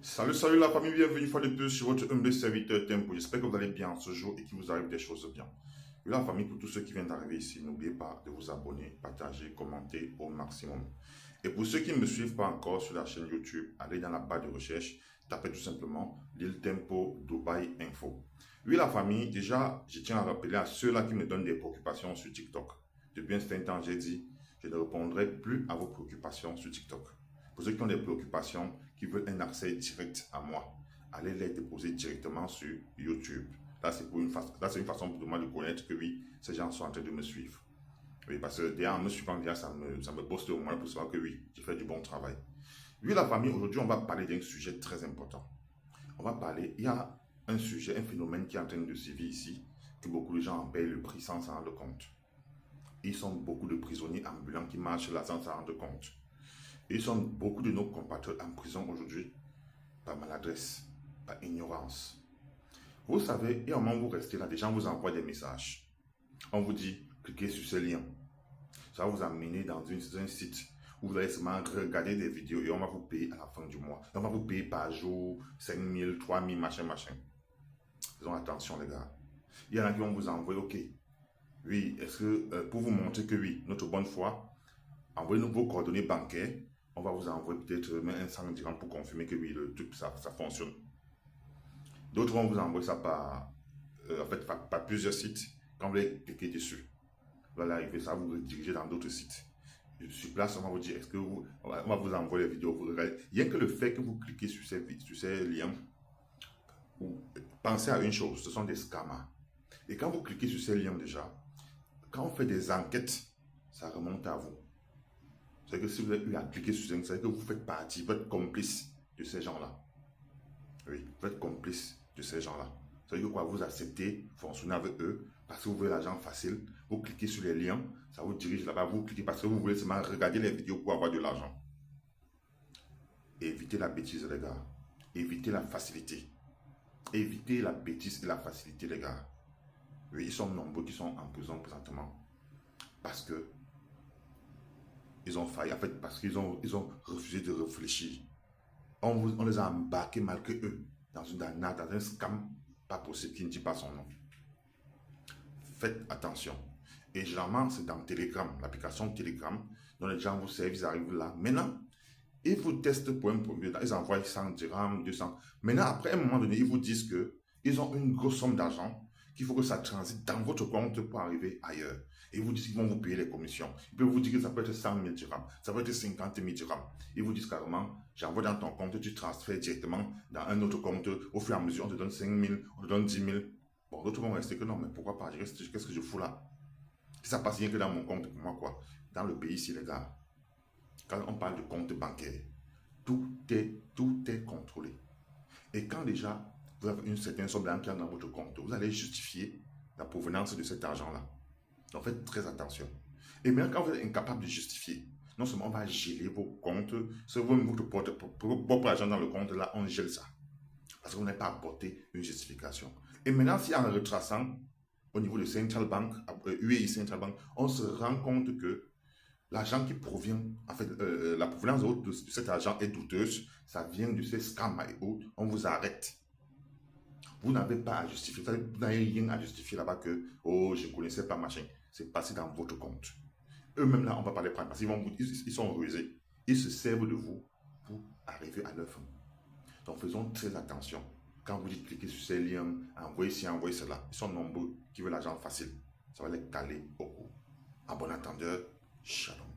Salut la famille, bienvenue une fois de plus sur votre humble serviteur Tempo. J'espère que vous allez bien ce jour et qu'il vous arrive des choses bien. Et la famille, pour tous ceux qui viennent d'arriver ici, n'oubliez pas de vous abonner, partager, commenter au maximum. Et pour ceux qui ne me suivent pas encore sur la chaîne YouTube, allez dans la barre de recherche, tapez tout simplement l'île Tempo Dubaï Info. Oui la famille, déjà, je tiens à rappeler à ceux-là qui me donnent des préoccupations sur TikTok. Depuis un certain temps, j'ai dit, je ne répondrai plus à vos préoccupations sur TikTok. Pour ceux qui ont des préoccupations, qui veulent un accès direct à moi, allez les déposer directement sur YouTube. Là, c'est une façon pour moi de connaître que oui, ces gens sont en train de me suivre. Oui, parce que déjà, en me suivant, déjà, ça me poste au moins pour savoir que oui, j'ai fait du bon travail. Oui, la famille, aujourd'hui, on va parler d'un sujet très important. On va parler, il y a un sujet, un phénomène qui est en train de sévir ici, que beaucoup de gens en payent le prix sans s'en rendre compte. Ils sont beaucoup de prisonniers ambulants qui marchent là sans s'en rendre compte. Et ils sont beaucoup de nos compatriotes en prison aujourd'hui par maladresse, par ignorance. Vous savez, et au moment où vous restez là, des gens vous envoient des messages. On vous dit, cliquez sur ce lien. Ça va vous amener dans un site où vous allez seulement regarder des vidéos et on va vous payer à la fin du mois. Et on va vous payer par jour 5 000, 3 000, machin. Faisons attention les gars. Il y en a qui vont vous envoyer, ok, oui, est-ce que pour vous montrer que oui, notre bonne foi, envoyez-nous vos coordonnées bancaires. On va vous envoyer peut-être même un 100 dirhams pour confirmer que oui, le truc, ça fonctionne. D'autres vont vous envoyer ça par plusieurs sites. Quand vous allez cliquer dessus, vous allez arriver, ça va vous rediriger dans d'autres sites. Sur place, on va vous dire, est-ce que on va vous envoyer les vidéos, vous regardez. Rien que le fait que vous cliquez sur ces liens, pensez à une chose, ce sont des scammers. Et quand vous cliquez sur ces liens déjà, quand on fait des enquêtes, ça remonte à vous. C'est que si vous avez eu à cliquer sur ces liens, c'est que vous faites partie, vous êtes complice de ces gens-là. Oui, vous êtes complice de ces gens-là. Ça veut dire quoi? Vous acceptez, fonctionner avec eux, parce que vous voulez l'argent facile. Vous cliquez sur les liens, ça vous dirige là-bas. Vous cliquez parce que vous voulez seulement regarder les vidéos pour avoir de l'argent. Évitez la bêtise, les gars. Évitez la facilité. Évitez la bêtise et la facilité, les gars. Oui, ils sont nombreux qui sont en prison présentement. Parce que ils ont failli, en fait, parce qu'ils ont refusé de réfléchir. On les a embarqués malgré eux dans une arnaque, dans un scam pas possible qui ne dit pas son nom. Faites attention. Et généralement, c'est dans Telegram, l'application Telegram, dont les gens vous servent, ils arrivent là. Maintenant, ils vous testent pour un premier temps, ils envoient 100 dirhams, 200. Maintenant, après un moment donné, ils vous disent qu'ils ont une grosse somme d'argent, qu'il faut que ça transite dans votre compte pour arriver ailleurs. Et ils vous disent qu'ils vont vous payer les commissions. Ils peuvent vous dire que ça peut être 100 000 dirhams, ça peut être 50 000 dirhams. Ils vous disent carrément, j'envoie dans ton compte, tu transfères directement dans un autre compte. Au fur et à mesure, on te donne 5 000, on te donne 10 000. Bon, d'autres vont rester que non, mais pourquoi pas? Qu'est-ce que je fous là? Si ça passe rien que dans mon compte, pour moi quoi? Dans le pays ici, les gars, quand on parle de compte bancaire, tout est contrôlé. Et quand déjà vous avez une certaine somme d'argent dans votre compte, vous allez justifier la provenance de cet argent-là. Donc faites très attention. Et même quand vous êtes incapable de justifier, non seulement on va geler vos comptes, si vous-même votre propre argent dans le compte, là, on gèle ça. Parce que vous n'avez pas apporté une justification. Et maintenant, si en retraçant au niveau de Central Bank, UAE Central Bank, on se rend compte que l'argent qui provient, en fait, la provenance de cet argent est douteuse, ça vient de ces scams et autres, on vous arrête. Vous n'avez pas à justifier, vous n'avez rien à justifier là-bas que, oh, je ne connaissais pas machin, c'est passé dans votre compte. Eux-mêmes là, on va pas les prendre parce qu'ils sont rusés. Ils se servent de vous pour arriver à leur fin. Donc faisons très attention. Quand vous dites cliquez sur ces liens, envoyez ci, envoyez cela, ils sont nombreux qui veulent l'argent facile. Ça va les caler au cou. En bon entendeur, shalom.